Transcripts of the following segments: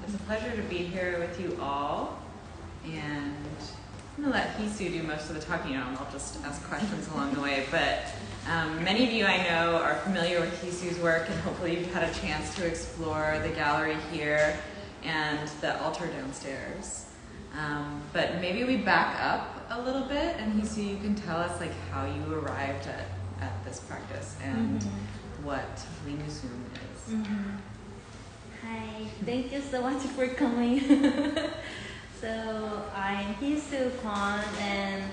It's a pleasure to be here with you all. And I'm going to let Heesoo do most of the talking, and I'll just ask questions along the way. But many of you I know are familiar with Heesoo's work, and hopefully you've had a chance to explore the gallery here and the altar downstairs. But maybe we back up a little bit, and Heesoo, you can tell us like how you arrived at this practice and what Leymusoom is. Hi, thank you so much for coming. So I'm Heesoo Kwon, and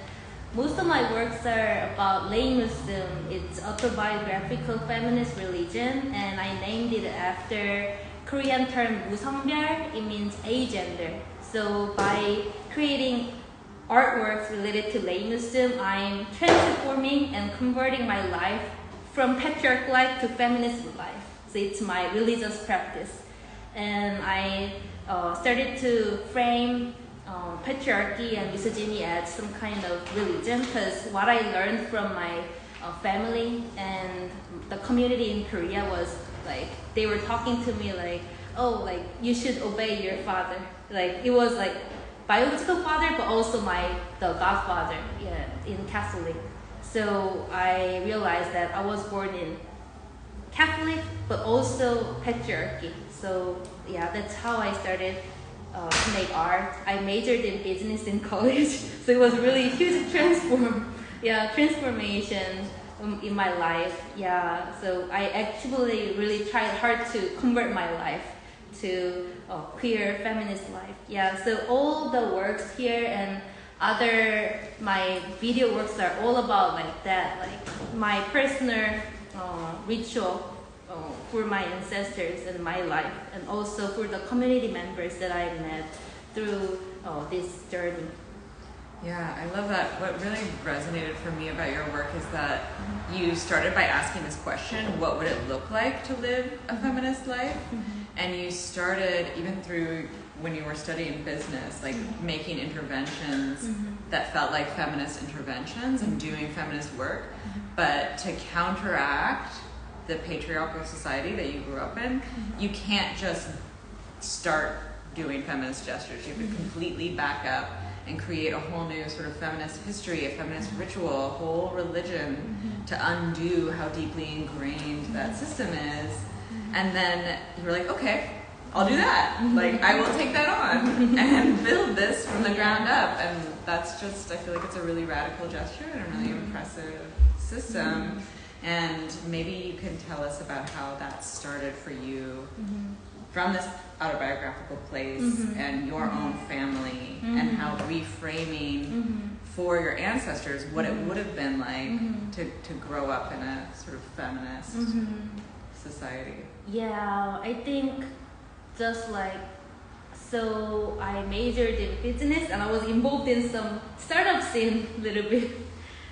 most of my works are about Leymusoom. It's autobiographical feminist religion, and I named it after Korean term 무성별. It means agender. So by creating artworks related to Leymusoom, I'm transforming and converting my life from patriarchal life to feminist life. So it's my religious practice. And I started to frame patriarchy and misogyny as some kind of religion, because what I learned from my family and the community in Korea was like, they were talking to me like, oh, like you should obey your father. Like it was like biological father, but also the godfather, yeah, in Catholic. So I realized that I was born in Catholic, but also patriarchy. So yeah, that's how I started to make art. I majored in business in college, so it was really huge transformation in my life. Yeah, so I actually really tried hard to convert my life to queer feminist life. Yeah, so all the works here and my video works are all about like that, like my personal ritual for my ancestors and my life, and also for the community members that I met through this journey. Yeah, I love that. What really resonated for me about your work is that you started by asking this question, what would it look like to live a feminist life? And you started, even through when you were studying business, like making interventions that felt like feminist interventions and doing feminist work, but to counteract the patriarchal society that you grew up in, you can't just start doing feminist gestures. You have to completely back up and create a whole new sort of feminist history, a feminist ritual, a whole religion to undo how deeply ingrained that system is. And then you were like, okay, I'll do that. Like, I will take that on and build this from the ground up. And that's just, I feel like it's a really radical gesture and a really impressive system. And maybe you can tell us about how that started for you from this autobiographical place and your own family, and how reframing for your ancestors what it would have been like to grow up in a sort of feminist society. Yeah, I think just like, so I majored in business and I was involved in some startup scene a little bit.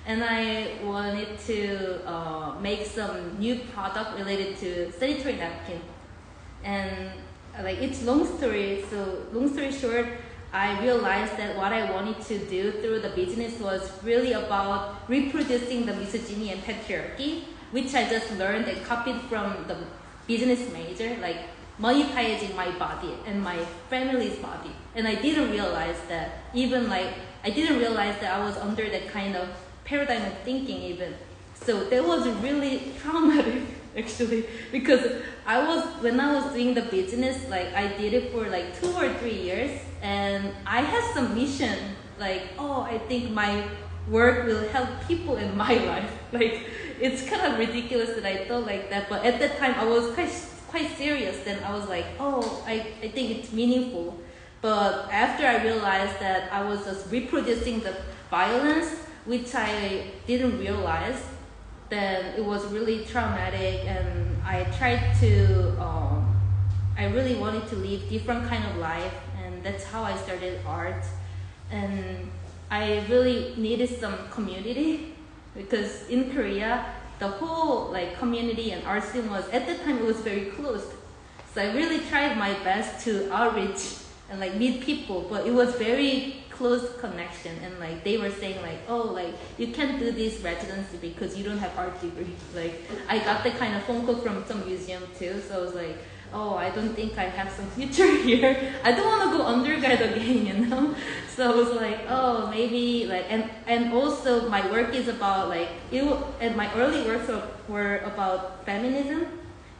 And I wanted to make some new product related to sanitary napkin. And like, it's long story. So long story short, I realized that what I wanted to do through the business was really about reproducing the misogyny and patriarchy, which I just learned and copied from the business major, like monetizing my body and my family's body. And I didn't realize that I was under that kind of paradigm of thinking even. So that was really traumatic actually, because when I was doing the business, like I did it for like 2 or 3 years, and I had some mission like, oh, I think my work will help people in my life. Like, it's kind of ridiculous that I thought like that, but at that time I was quite serious. Then I was like, oh, I think it's meaningful. But after I realized that I was just reproducing the violence, which I didn't realize, then it was really traumatic, and I really wanted to live different kind of life, and that's how I started art. And I really needed some community, because in Korea, the whole like community and art scene was, at that time, it was very closed. So I really tried my best to outreach and like meet people, but it was very close connection, and like they were saying like, oh, like you can't do this residency because you don't have art degree. Like I got the kind of phone call from some museum too, so I was like, oh, I don't think I have some future here. I don't want to go undergrad again, you know. So I was like, oh, maybe like, and also my work is about like and my early works were about feminism,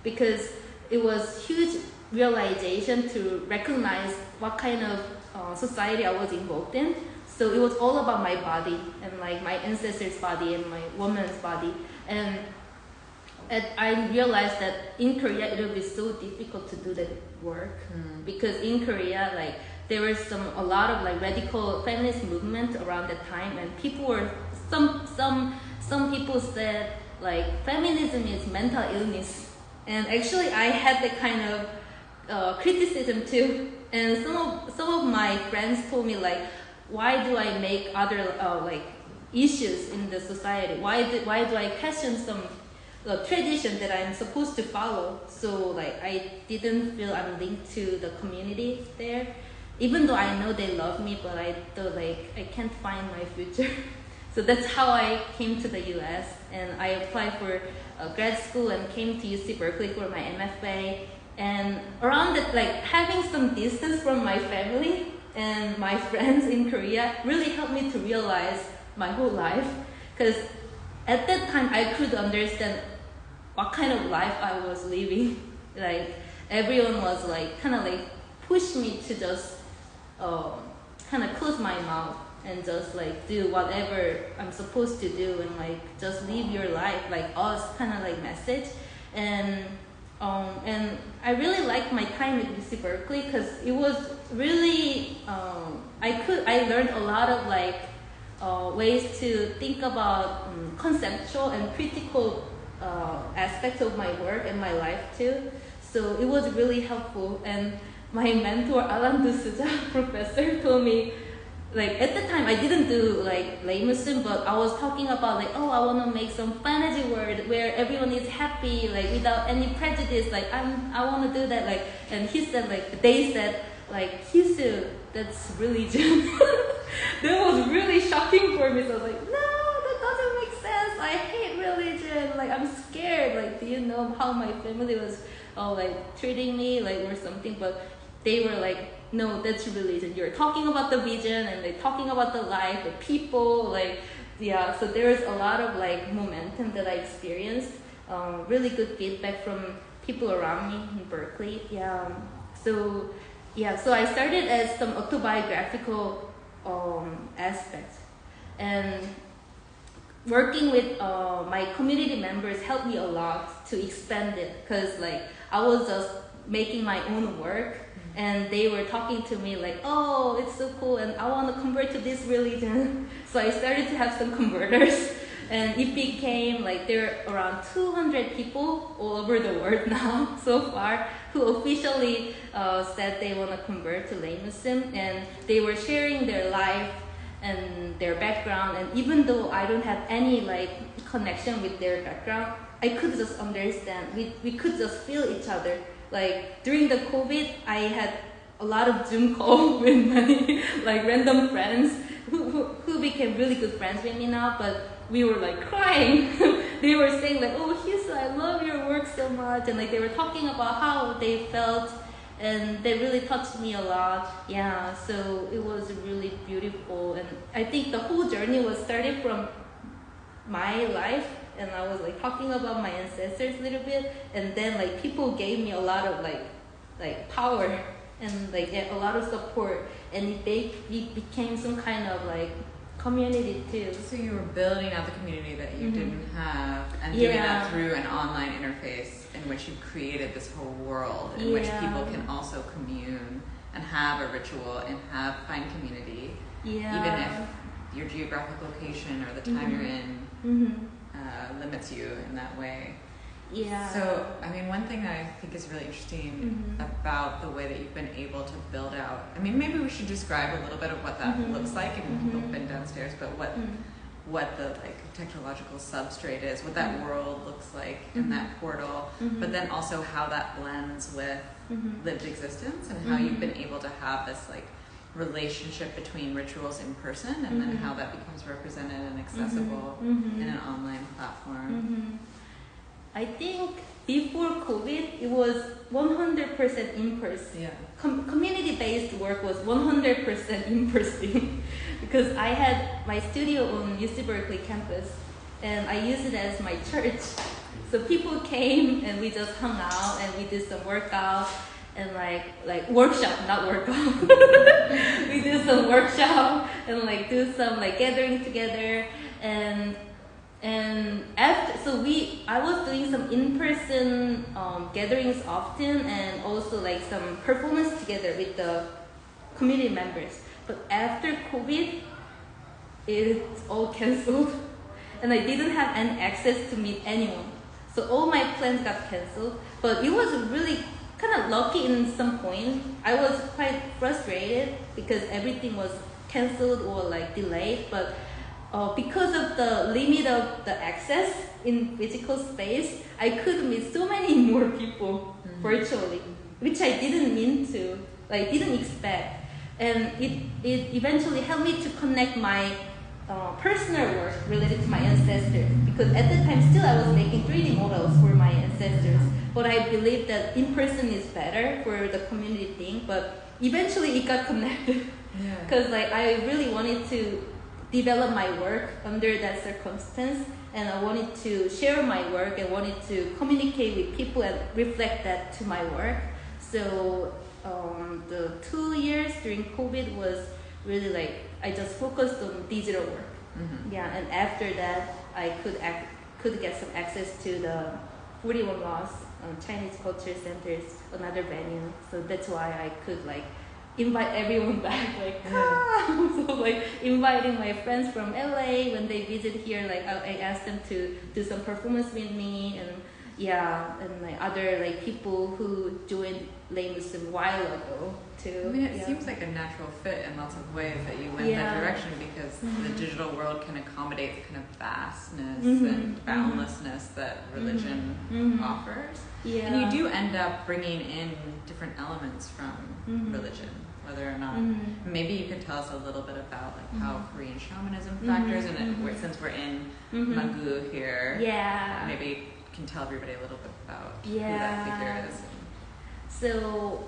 because it was huge realization to recognize what kind of society I was involved in. So it was all about my body and like my ancestors' body and my woman's body. And I realized that in Korea it would be so difficult to do that work, because in Korea like there was a lot of like radical feminist movement around that time, and people were some people said like feminism is mental illness, and actually I had that kind of criticism too. And some of my friends told me like, why do I make other like issues in the society? Why do I question some tradition that I'm supposed to follow? So like I didn't feel I'm linked to the community there, even though I know they love me, but I thought like I can't find my future. So that's how I came to the US, and I applied for grad school and came to UC Berkeley for my MFA. And around that, like having some distance from my family and my friends in Korea really helped me to realize my whole life, because at that time I could understand what kind of life I was living. Like everyone was like kind of like pushed me to just kind of close my mouth and just like do whatever I'm supposed to do and like just live your life, like us kind of like message. And I really liked my time at UC Berkeley, because it was really I learned a lot of like ways to think about conceptual and critical aspects of my work and my life too. So it was really helpful. And my mentor Alan D'Souza professor told me, like at the time I didn't do like Leymusoom, but I was talking about like, oh, I want to make some fantasy world where everyone is happy, like without any prejudice, like I want to do that, like. And he said like, they said like, Heesoo, that's religion. That was really shocking for me. So I was like, no, that doesn't make sense. I hate religion. Like I'm scared. Like, do you know how my family was like treating me, like or something? But they were like, no, that's religion. You're talking about the vision, and they're talking about the life, the people, like, yeah. So there was a lot of like momentum that I experienced. Really good feedback from people around me in Berkeley. Yeah. So I started as some autobiographical aspects, and working with my community members helped me a lot to expand it, because like I was just making my own work. And they were talking to me like, oh, it's so cool, and I want to convert to this religion. So I started to have some converters, and it became like there are around 200 people all over the world now so far who officially said they want to convert to Leymusoom, and they were sharing their life and their background. And even though I don't have any like connection with their background, I could just understand. We could just feel each other. Like during the COVID, I had a lot of Zoom calls with many like random friends who became really good friends with me now. But we were like crying. They were saying like, oh, Heesoo, I love your work so much, and like they were talking about how they felt, and they really touched me a lot. Yeah, so it was really beautiful, and I think the whole journey was started from my life. And I was like talking about my ancestors a little bit, and then like people gave me a lot of like power and like a lot of support, and it became some kind of like community too. So you were building out the community that you didn't have, and doing that through an online interface in which you created this whole world in which people can also commune and have a ritual and find community, even if your geographic location or the time you're in limits you in that way. Yeah. So, I mean, one thing that I think is really interesting about the way that you've been able to build out, I mean, maybe we should describe a little bit of what that looks like, and people have been downstairs, but what the like technological substrate is, what that world looks like in that portal, but then also how that blends with lived existence, and how you've been able to have this like relationship between rituals in person, and then how that becomes represented and accessible in an online platform. I think before COVID, it was 100% in person. Yeah. Community-based work was 100% in person because I had my studio on UC Berkeley campus and I used it as my church. So people came and we just hung out and we did some workout and like workshop, not workout. We did some workshop and like do some like gathering together and after, so I was doing some in-person gatherings often and also like some performance together with the community members. But after COVID, it's all canceled and I didn't have any access to meet anyone. So all my plans got canceled, but it was really kind of lucky in some point. I was quite frustrated because everything was canceled or like delayed, but because of the limit of the access in physical space, I could meet so many more people virtually, which I didn't mean to, like didn't expect. And it eventually helped me to connect my personal work related to my ancestors, because at that time still I was making 3D models for my ancestors, but I believe that in person is better for the community thing. But eventually it got connected because like I really wanted to develop my work under that circumstance, and I wanted to share my work and wanted to communicate with people and reflect that to my work. So the 2 years during COVID was really like I just focused on digital work. Yeah, and after that I could get some access to the 41 laws Chinese Culture Center's another venue. So that's why I could like invite everyone back, like so like inviting my friends from LA when they visit here, like I asked them to do some performance with me, and and like other like people who joined Leymusoom a while ago too. I mean, it seems like a natural fit in lots of ways that you went that direction, because the digital world can accommodate the kind of vastness and boundlessness that religion offers. Yeah. And you do end up bringing in different elements from religion, whether or not. Maybe you could tell us a little bit about like how Korean shamanism factors in it, since we're in Mago here. Yeah. Maybe you can tell everybody a little bit about who that figure is. So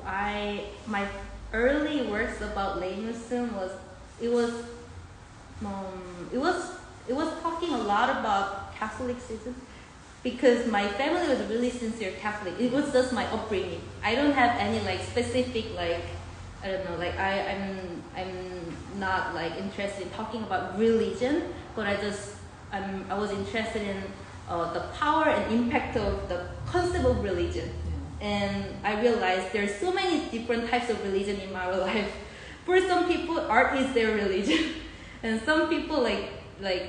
my early works about Leymusoom was talking a lot about Catholicism, because my family was really sincere Catholic. It was just my upbringing. I don't have any like specific like, I don't know, like I'm not like interested in talking about religion, but I was interested in the power and impact of the concept of religion. And I realized there's so many different types of religion in my life. For some people, art is their religion, and some people like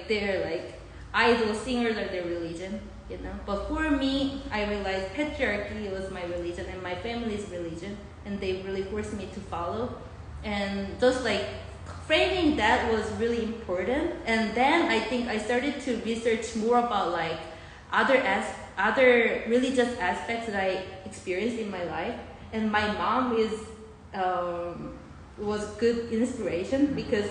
they're like idol singers are their religion, you know. But for me, I realized patriarchy was my religion and my family's religion, and they really forced me to follow. And just like framing that was really important. And then I think I started to research more about like other religious aspects that I experienced in my life. And my mom was good inspiration, because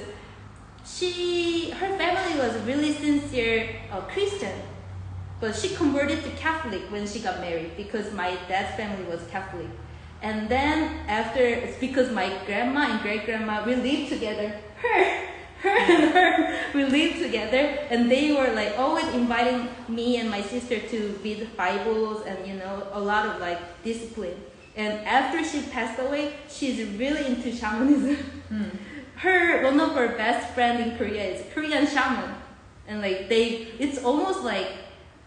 her family was really sincere Christian, but she converted to Catholic when she got married, because my dad's family was Catholic. And then after, it's because my grandma and great grandma, we lived together. We lived together, and they were like always inviting me and my sister to read Bibles and, you know, a lot of like discipline. And after she passed away, she's really into shamanism. One of her best friend in Korea is a Korean shaman, and like it's almost like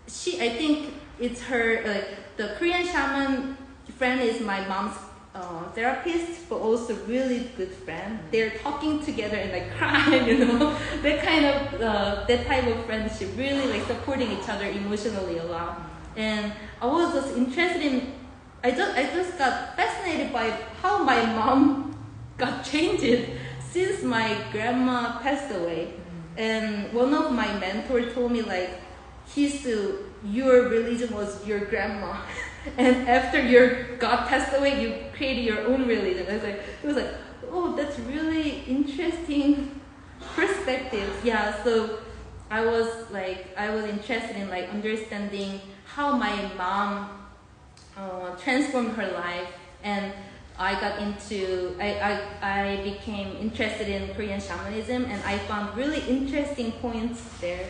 I think it's her, like the Korean shaman friend is my mom's therapist, but also really good friend. They're talking together and like crying, you know, that type of friendship, really like supporting each other emotionally a lot. And I was just interested in, I just got fascinated by how my mom got changed since my grandma passed away. And one of my mentors told me like, Heesoo, your religion was your grandma. And after your God passed away, you created your own religion. It was like, oh, that's really interesting perspective. Yeah, so I was interested in like understanding how my mom transformed her life, and I became interested in Korean shamanism, and I found really interesting points there.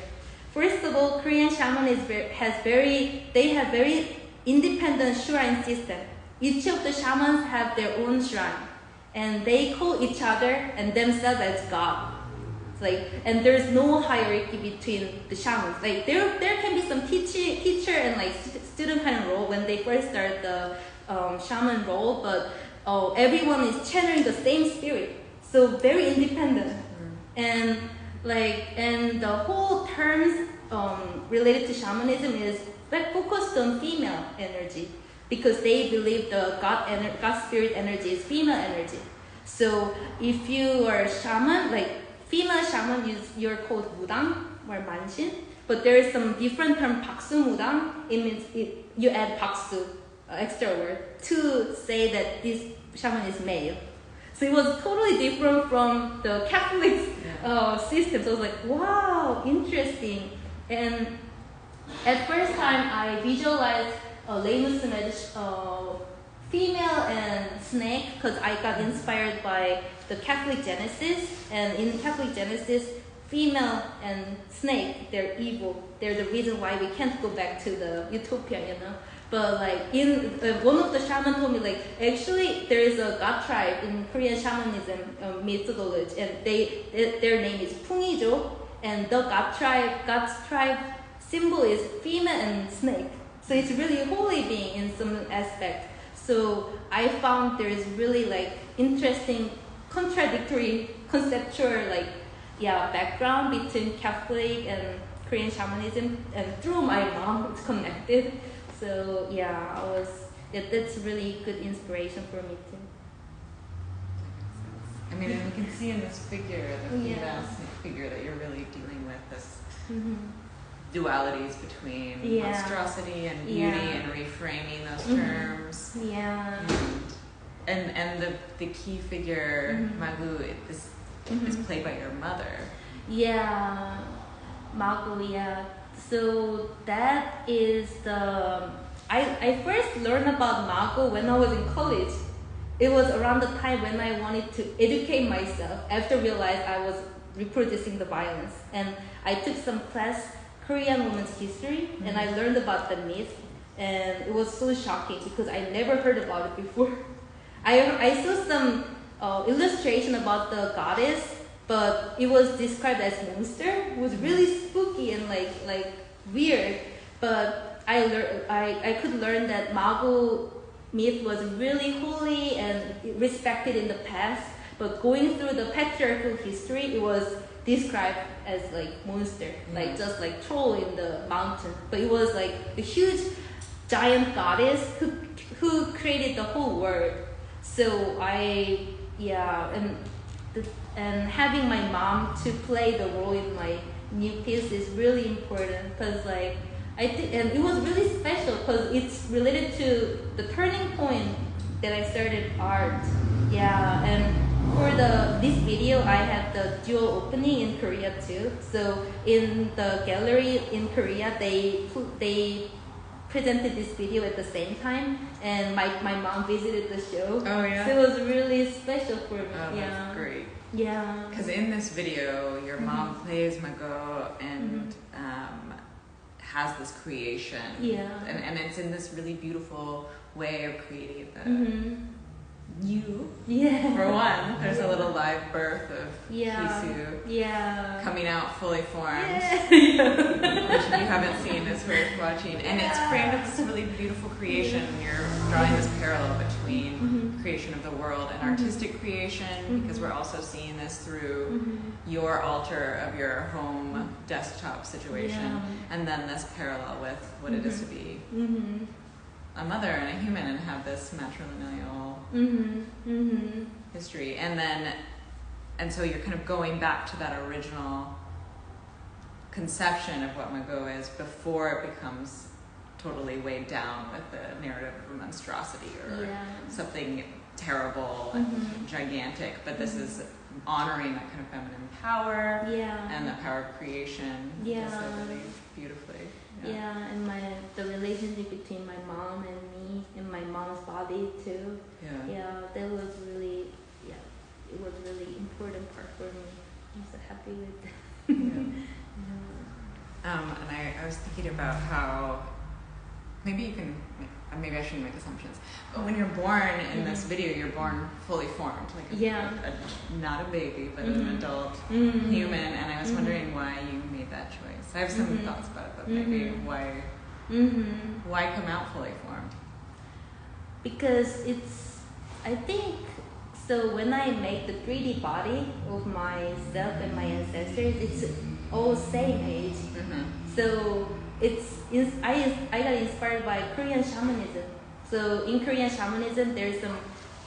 First of all, Korean shamanism they have very independent shrine system. Each of the shamans have their own shrine, and they call each other and themselves as God. And there's no hierarchy between the shamans. There can be some teacher and student kind of role when they first start the shaman role, but everyone is channeling the same spirit, so very independent. And the whole terms related to shamanism is focused on female energy, because they believe the God spirit energy is female energy. So if you are a shaman, female shaman, you're called mudang or manshin, but there is some different term, baksu mudang. It means you add baksu, extra word, to say that this shaman is male. So it was totally different from the Catholic system. So I was like, wow, interesting. And at first time, I visualized Leymusoom as female and snake, because I got inspired by the Catholic Genesis. And in Catholic Genesis, female and snake, they're evil. They're the reason why we can't go back to the utopia, But one of the shaman told me actually there is a god tribe in Korean shamanism methodology, and their name is 𝘒𝘰𝘯𝘷𝘦𝘬𝘴𝘰𝘰, and the god's tribe symbol is female and snake. So it's really holy being in some aspect. So I found there is really interesting contradictory conceptual background between Catholic and Korean shamanism, and through my mom it's connected. So that's really good inspiration for me too. I mean, and we can see in this figure, the female figure, that you're really dealing with this dualities between monstrosity and beauty, and reframing those terms. Yeah. And the key figure, Mago, is played by your mother. Yeah, Mago, So that is I first learned about Mago when I was in college. It was around the time when I wanted to educate myself after I realized I was reproducing the violence. And I took some class, Korean women's history, and I learned about the myth. And it was so shocking because I never heard about it before. I saw some illustration about the goddess, but it was described as monster. It was really spooky and weird. But I could learn that Mago myth was really holy and respected in the past. But going through the patriarchal history, it was described as monster, just troll in the mountain. But it was a huge giant goddess who created the whole world. So and having my mom to play the role in my new piece is really important, because and it was really special because it's related to the turning point that I started art. And for this video, I had the dual opening in Korea too. So in the gallery in Korea, they presented this video at the same time, and my mom visited the show. Oh yeah. So it was really special for me. Oh, that's great. Yeah. Because in this video, your mom plays Mago and has this creation. Yeah. And it's in this really beautiful way of creating you. Yeah. For one, there's a little live birth of Heesoo. Yeah. Coming out fully formed. Yeah. Which if you haven't seen is worth watching. And it's framed as this really beautiful creation. You're drawing this parallel between creation of the world and artistic creation, because we're also seeing this through your altar of your home desktop situation, and then this parallel with what it is to be a mother and a human and have this matrilineal history. And so you're kind of going back to that original conception of what Mago is before it becomes totally weighed down with the narrative of a monstrosity or something terrible and gigantic. But this is honoring that kind of feminine power and the power of creation. Yeah. So really beautifully. Yeah, and the relationship between my mom and me and my mom's body too. Yeah, that was really, it was really important part for me. I'm so happy with that. And I was thinking about how maybe I shouldn't make assumptions, but when you're born in this video, you're born fully formed, not a baby, but an adult human, and I was wondering why you made that choice. I have some thoughts about it, but maybe why come out fully formed? Because I think, so when I make the 3D body of myself and my ancestors, it's all same age. So I got inspired by Korean shamanism. So in Korean shamanism, there's some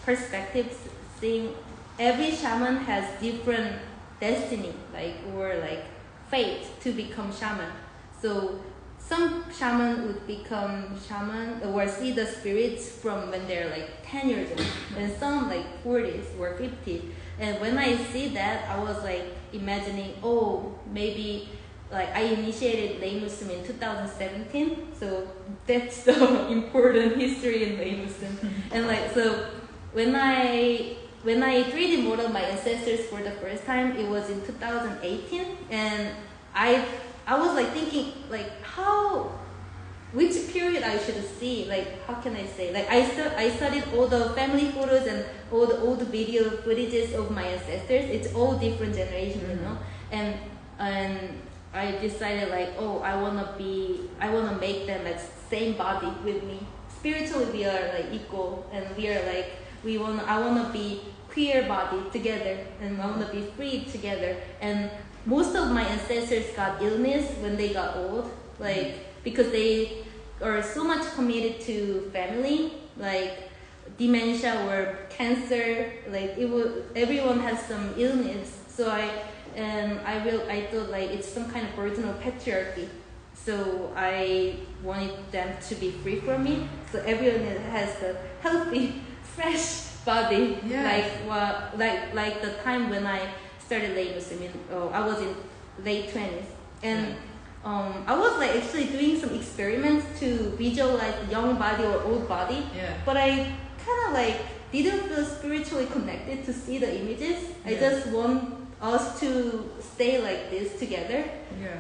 perspectives saying every shaman has different destiny, or fate to become shaman. So some shaman would become shaman or see the spirits from when they're 10 years old, and some 40s or 50s. And when I see that, I was imagining, maybe I initiated Leymusoom in 2017, so that's the important history in Leymusoom. And so when I 3D modeled my ancestors for the first time, it was in 2018, and I was thinking which period I should see, how can I say, I studied all the family photos and all the old video footages of my ancestors. It's all different generations, and I decided I wanna make them as same body with me. Spiritually we are equal, and we are I wanna be queer body together, and I wanna be free together. And most of my ancestors got illness when they got old, because they are so much committed to family, dementia or cancer. Everyone has some illness. So I thought it's some kind of burden of patriarchy. So I wanted them to be free from me. So everyone has a healthy, fresh body. Like the time when I started Leymusoom. I was in late 20s, and I was actually doing some experiments to visualize young body or old body. But I kind of didn't feel spiritually connected to see the images. I just want us to stay like this together.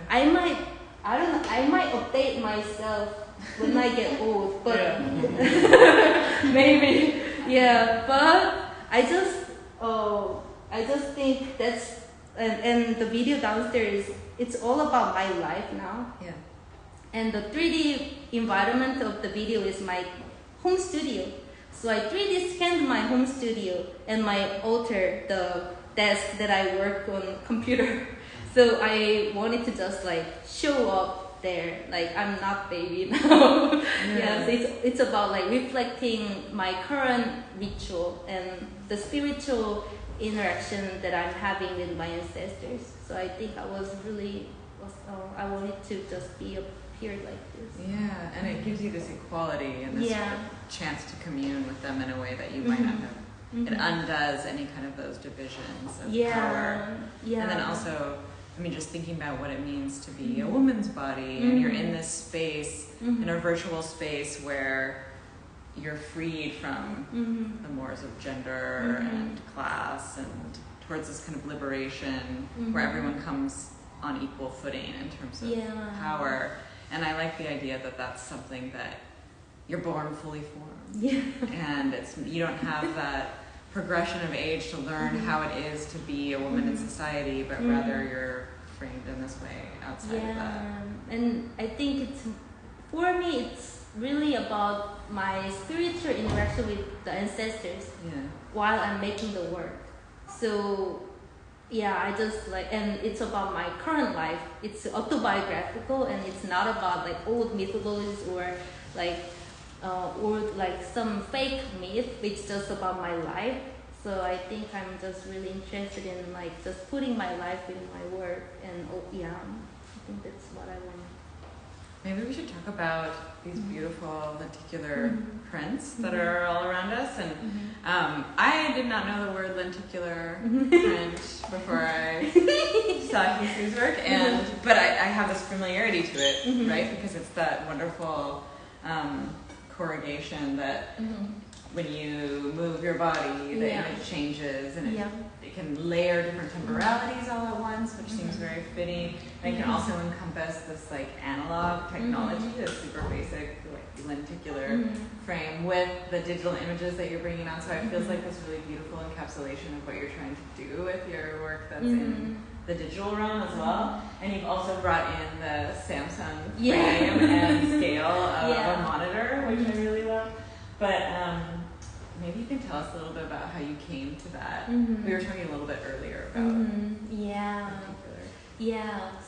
I might update myself when I get old, but maybe, but I just think that's, and the video downstairs, it's all about my life now. And the 3D environment of the video is my home studio. So I 3D scanned my home studio and my altar, the desk that I work on computer. So I wanted to just show up there, I'm not baby now. So it's about reflecting my current ritual and the spiritual interaction that I'm having with my ancestors. So I think I I wanted to just be appeared like this. And it gives you this equality and this chance to commune with them in a way that you might not have. It undoes any kind of those divisions of power. And then also, just thinking about what it means to be a woman's body, and you're in this space, in a virtual space where you're freed from the mores of gender and class, and towards this kind of liberation where everyone comes on equal footing in terms of power. And I like the idea that that's something that you're born fully formed. And you don't have that progression of age to learn how it is to be a woman in society, but rather you're framed in this way outside of that. And I think for me, it's really about my spiritual interaction with the ancestors while I'm making the work. So I just and it's about my current life. It's autobiographical, and it's not about old mythologies or some fake myth. It's just about my life. So I think I'm just really interested in just putting my life in my work, and I think that's what I want. Maybe we should talk about these beautiful lenticular prints that are all around us. And I did not know the word lenticular print before I saw Heesoo's work, but I have this familiarity to it, right? Because it's that wonderful corrugation that when you move your body, the image changes, and it can layer different temporalities all at once, which seems very fitting. And it can also encompass this like analog technology, this super basic like lenticular frame with the digital images that you're bringing on. So it feels like this really beautiful encapsulation of what you're trying to do with your work that's in the digital realm as well. And you've also brought in the Samsung frame and scale of a monitor, which I really love. But maybe you can tell us a little bit about how you came to that. We were talking a little bit earlier about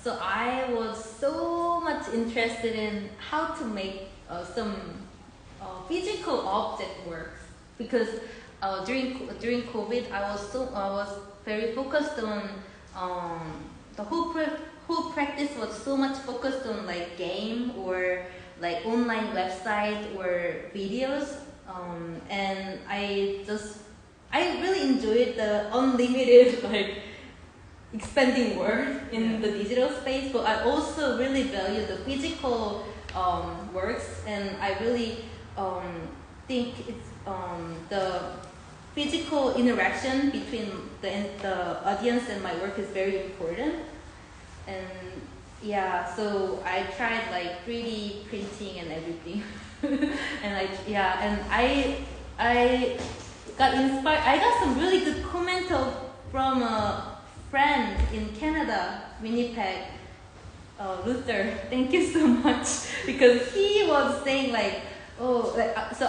So I was so much interested in how to make some physical object works, because during COVID I was very focused on the whole practice was so much focused on like game or like online website or videos. And I really enjoyed the unlimited like expanding world in the digital space, but I also really value the physical works, and I really think it's the physical interaction between the audience and my work is very important. And so I tried like 3D printing and everything. and I got inspired. I got some really good comment from a friend in Canada, Winnipeg, Luther. Thank you so much, because he was saying like, so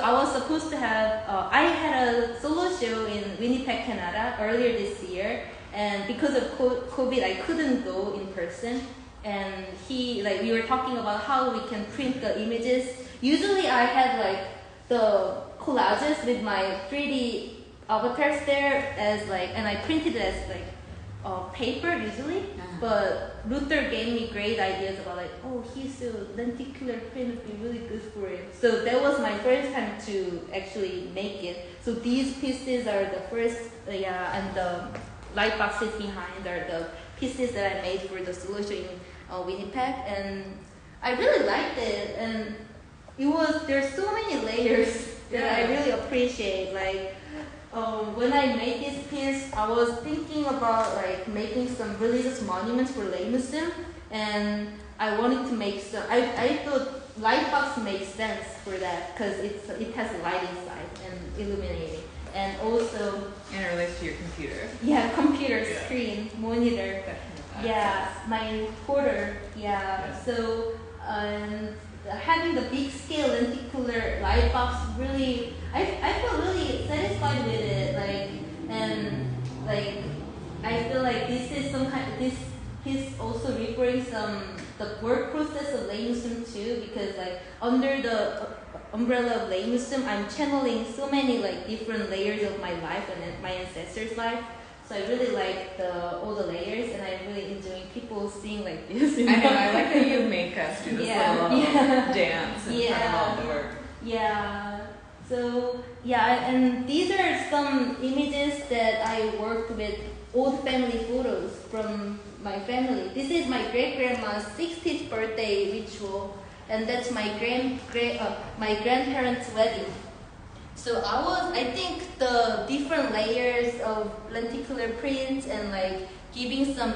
I was supposed to have. I had a solo show in Winnipeg, Canada earlier this year, and because of COVID, I couldn't go in person. And we were talking about how we can print the images. Usually I had like the collages with my 3D avatars there and I printed it as like paper usually. But Luther gave me great ideas about like, Heesoo lenticular print would be really good for it. So that was my first time to actually make it. So these pieces are the first, and the light boxes behind are the pieces that I made for the solution in Winnipeg, and I really liked it. And there's so many layers that I really appreciate. Like when I made this piece, I was thinking about like making some religious monuments for Leymusoom, and I wanted to make some. I thought light box makes sense for that because it has light inside and illuminating, and also it relates to your computer. Yeah, computer screen monitor. My porter. So having the big scale lenticular light box really, I feel really satisfied with it. I feel like this is also referring the work process of Leymusoom too, because like under the umbrella of Leymusoom, I'm channeling so many like different layers of my life and my ancestors' life. So I really like all the layers, and I'm really enjoying people seeing like this. I know, I like how you make us do this little dance in front of all the work. So and these are some images that I worked with, old family photos from my family. This is my great-grandma's 60th birthday ritual, and that's my my grandparents' wedding. So I think the different layers of lenticular prints and like giving some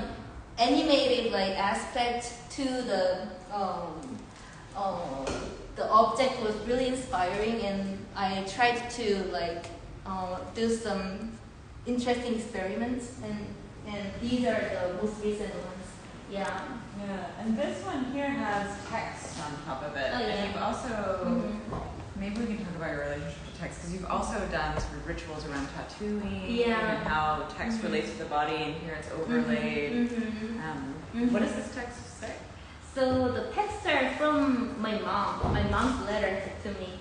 animated like aspect to the object was really inspiring, and I tried to like do some interesting experiments, and these are the most recent ones. Yeah, and this one here has text on top of it, and you've also maybe we can talk about your relationship to text, because you've also done sort of rituals around tattooing and how text relates to the body, and here it's overlaid. What does this text say? So the texts are from my mom's letter to me.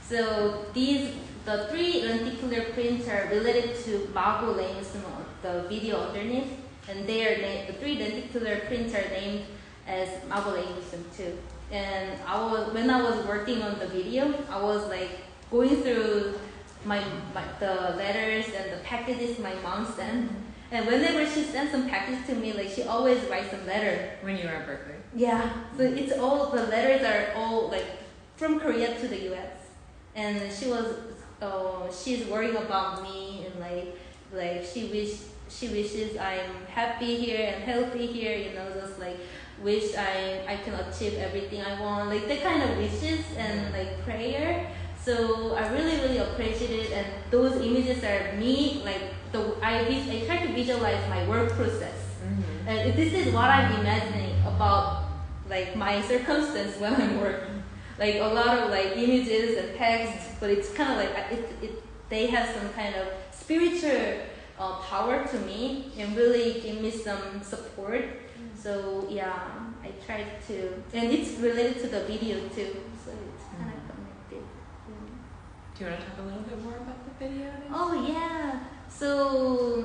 So the 3 lenticular prints are related to Mago Leymusoom, the video underneath, and the 3 lenticular prints are named as Mago Leymusoom too. And when I was working on the video, I was like going through the letters and the packages my mom sent. And whenever she sends some package to me, like she always writes some letter. When you were at Berkeley? Yeah. So it's all, the letters are all like from Korea to the US. And she's worrying about me, and like she wishes I'm happy here and healthy here, you know, just like wish I can achieve everything I want, like that kind of wishes and like prayer. So I really appreciate it, and those images are me, like I try to visualize my work process. And this is what I'm imagining about like my circumstance when I'm working. Like a lot of like images and text, but it's kind of like they have some kind of spiritual power to me and really give me some support. So yeah, I tried to, and it's related to the video too, so it's kind of connected. Do you want to talk a little bit more about the video? Oh yeah, so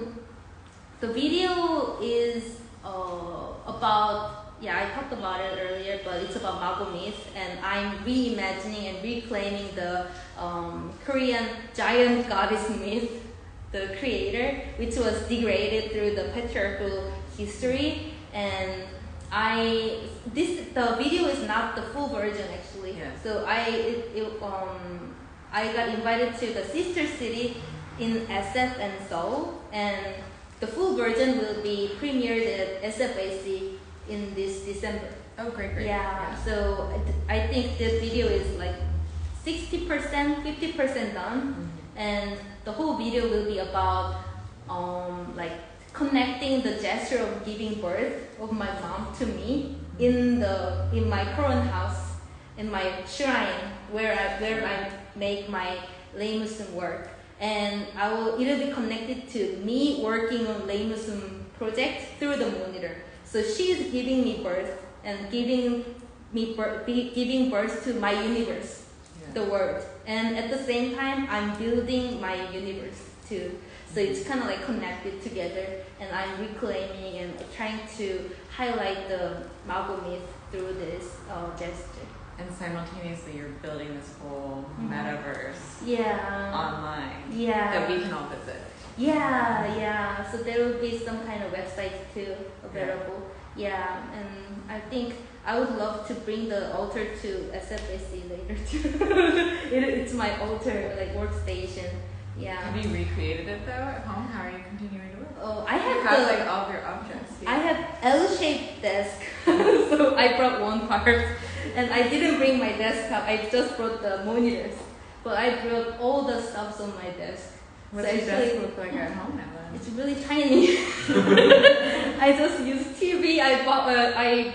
the video is about, I talked about it earlier, but it's about Mago myth, and I'm reimagining and reclaiming the Korean giant goddess myth, the creator, which was degraded through the patriarchal history. And the video is not the full version actually. Yeah. So I got invited to the sister city in SF and Seoul, and the full version will be premiered at SFAC in this December. Oh, great. Yeah. So I think this video is like 60%, 50% done, and the whole video will be about like connecting the gesture of giving birth of my mom to me in my current house, in my shrine where I make my Leymusoom work, and it'll be connected to me working on Leymusoom project through the monitor. So she's giving me birth and giving birth to my universe, the world, and at the same time I'm building my universe too. So it's kind of like connected together, and I'm reclaiming and trying to highlight the Mago myth through this gesture. And simultaneously, you're building this whole metaverse online that we can all visit. Yeah. So there will be some kind of website too available. Yeah, and I think I would love to bring the altar to SFAC later too. It's my altar, like workstation. Yeah. Have you recreated it though at home? How are you continuing to work? Oh, I have like all of your objects. I have L-shaped desk, so I brought one part, and I didn't bring my desktop. I just brought the monitors, but I brought all the stuffs on my desk. What's your desk look like at home now then? It's really tiny. I just use TV. I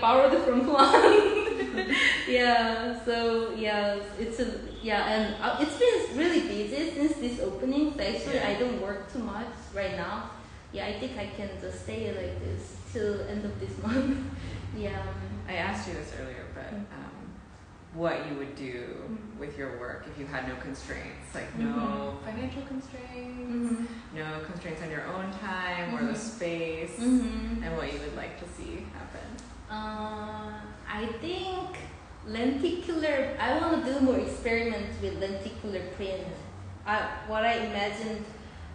borrowed it from Kwon. Yeah. So yeah, and it's been really busy since this opening. So actually, I don't work too much right now. Yeah, I think I can just stay like this till end of this month. Yeah. I asked you this earlier, but what you would do with your work if you had no constraints, like no financial constraints, no constraints on your own time or the space, and what you would like to see happen. I think lenticular. I want to do more experiments with lenticular print. What I imagined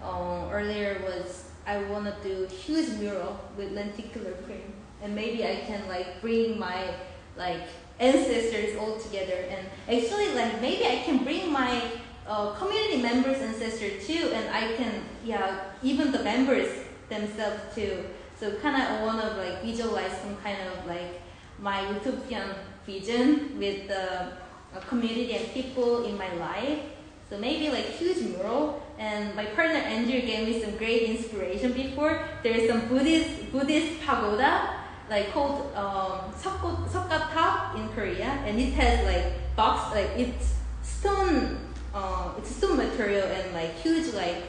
earlier was I want to do huge mural with lenticular print, and maybe I can like bring my like ancestors all together, and actually like maybe I can bring my community members' ancestors too, and I can even the members themselves too. So kind of want to like visualize some kind of like my utopian vision with the community and people in my life. So maybe like huge mural, and my partner Andrew gave me some great inspiration before. There's some Buddhist pagoda like called 𝘒𝘸𝘰𝘯 in Korea, and it has like box, like it's stone material and like huge like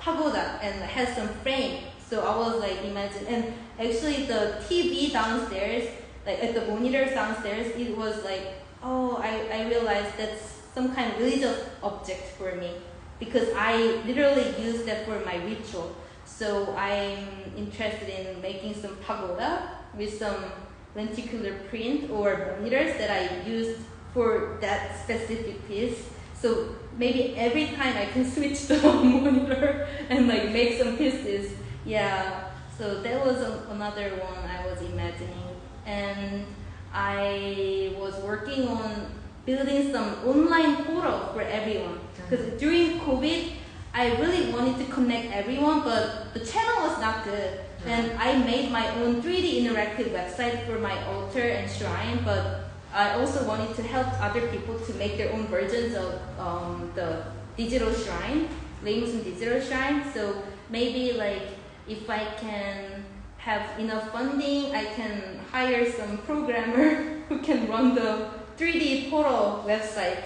pagoda, and has some frame. So I was like imagine, and actually the TV downstairs, like at the monitor downstairs, it was like, I realized that's some kind of religious object for me, because I literally use that for my ritual. So I'm interested in making some pagoda with some lenticular print or monitors that I used for that specific piece. So maybe every time I can switch the monitor and like make some pieces. Yeah, so that was another one I was imagining. And I was working on building some online portal for everyone. Because during COVID, I really wanted to connect everyone, but the channel was not good. And I made my own 3D interactive website for my altar and shrine, but I also wanted to help other people to make their own versions of the digital shrine, Leymusoom digital shrine. So maybe like if I can have enough funding, I can hire some programmer who can run the 3D portal website.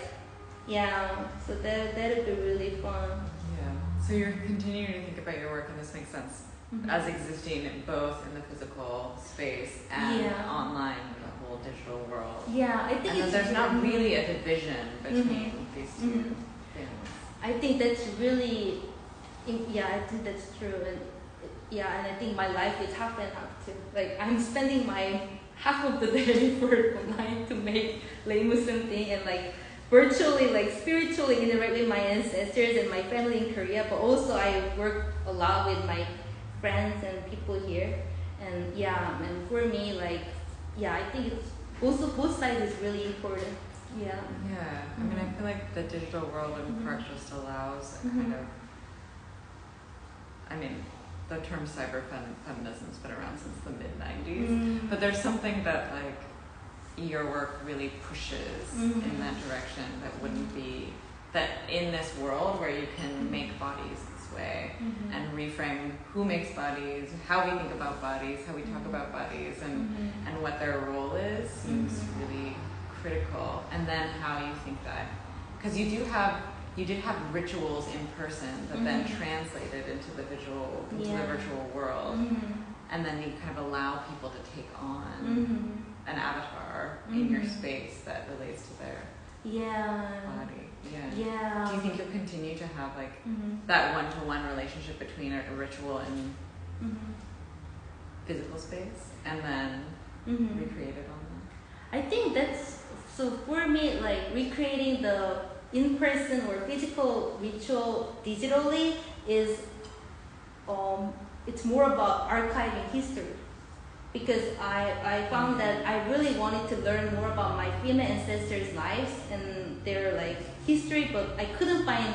Yeah, so that'd be really fun. Yeah, so you're continuing to think about your work, and this makes sense, as existing both in the physical space and online, the whole digital world. Yeah, I think and there's not really a division between these two things. I think that's really, I think that's true. And and I think my life is half and half too. Like I'm spending my half of the day for online to make Leymusoom thing and like virtually, like spiritually interact with my ancestors and my family in Korea, but also I work a lot with my friends and people here. And and for me, like, I think it's also both sides is really important. Yeah. Yeah, I mean, I feel like the digital world in part just allows a kind of, I mean, the term cyberfeminism's been around since the mid-90s, but there's something that like your work really pushes in that direction that wouldn't be, that in this world where you can make bodies this way and reframe who makes bodies, how we think about bodies, how we talk about bodies, and what their role is seems really critical. And then how you think that, because you did have rituals in person that then translated into the virtual world, and then you kind of allow people to take on an avatar in your space that relates to their body. Yeah. Do you think you'll continue to have like that one-to-one relationship between a ritual and physical space, and then recreate it on them? I think that's, so for me, like recreating the in-person or physical ritual digitally is, it's more about archiving history. Because I found that I really wanted to learn more about my female ancestors' lives and their like history, but I couldn't find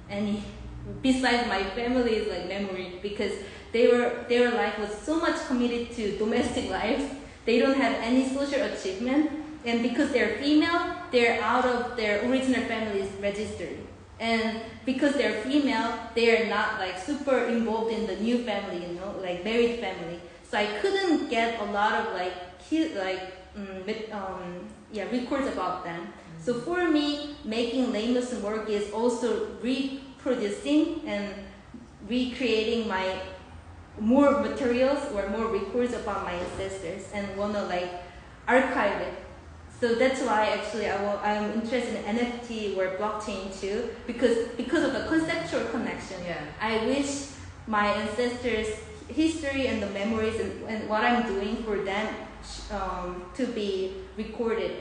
any besides my family's like memory, because their life was so much committed to domestic life. They don't have any social achievement, and because they're female, they're out of their original family's registered. And because they're female, they're not like super involved in the new family, you know, like married family. So I couldn't get a lot of records about them. So for me, making Leymusoom work is also reproducing and recreating my more materials or more records about my ancestors and wanna like archive it. So that's why actually I'm interested in NFT or blockchain too, because of the conceptual connection. Yeah. I wish my ancestors' history and the memories and what I'm doing for them to be recorded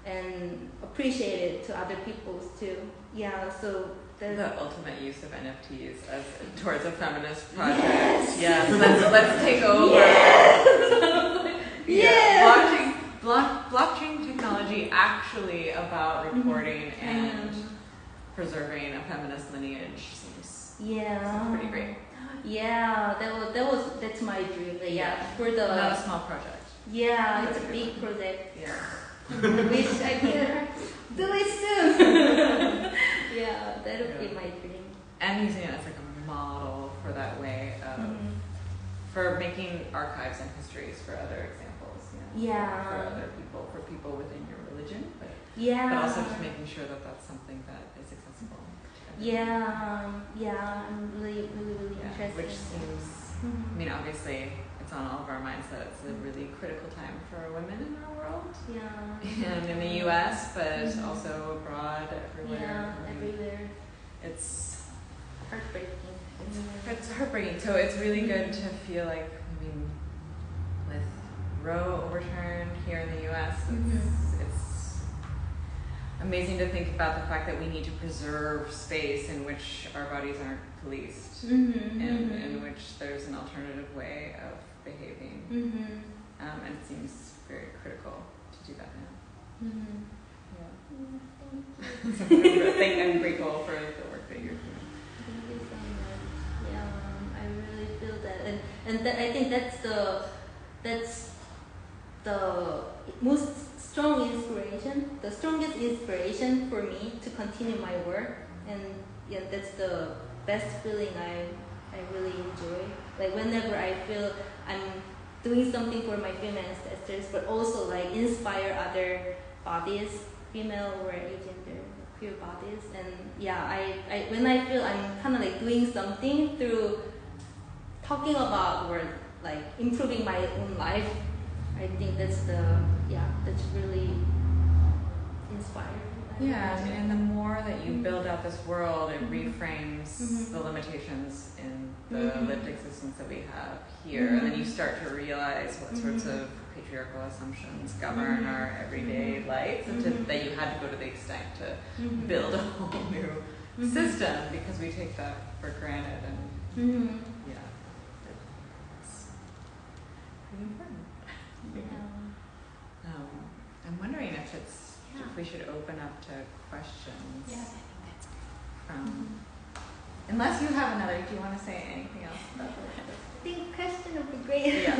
and appreciated to other people's too. Yeah, so the ultimate use of NFTs as towards a feminist project. Yes, let's take over. Yes. Blockchain technology actually about recording and preserving a feminist lineage seems pretty great. Yeah, that's my dream. For the not a small project. Yeah, it's a big project. Yeah. I wish I could do it soon. Yeah, that would be my dream. And using it as like a model for that way of for making archives and histories for other examples. Yeah. For other people, for people within your religion, but also just making sure that that's something that is accessible. I'm really interested. Which seems, I mean, obviously, it's on all of our minds that it's a really critical time for women in our world. Yeah. And in the U.S., but also abroad, everywhere. Yeah, everywhere. It's heartbreaking. It's heartbreaking. So it's really good to feel like, I mean, with Roe overturned here in the U.S. It's amazing to think about the fact that we need to preserve space in which our bodies aren't policed, and in which there's an alternative way of behaving. And it seems very critical to do that now. I'm grateful for the work that you're doing. Thank you so much. Yeah, I really feel that, and I think that's the most strong inspiration, the strongest inspiration for me to continue my work, and yeah, that's the best feeling I really enjoy. Like whenever I feel I'm doing something for my female ancestors, but also like inspire other bodies, female or agender, queer bodies, and yeah, I when I feel I'm kind of like doing something through talking about or like improving my own life, I think that's really inspiring. Yeah, I mean, and the more that you build out this world, it reframes the limitations in the lived existence that we have here, and then you start to realize what sorts of patriarchal assumptions govern our everyday life, and that you had to go to the extent to build a whole new system because we take that for granted, and yeah, it's pretty important. I'm wondering if we should open up to questions. Yeah, I think that's great. Unless you have another, do you want to say anything else about this? I think question would be great. Yeah.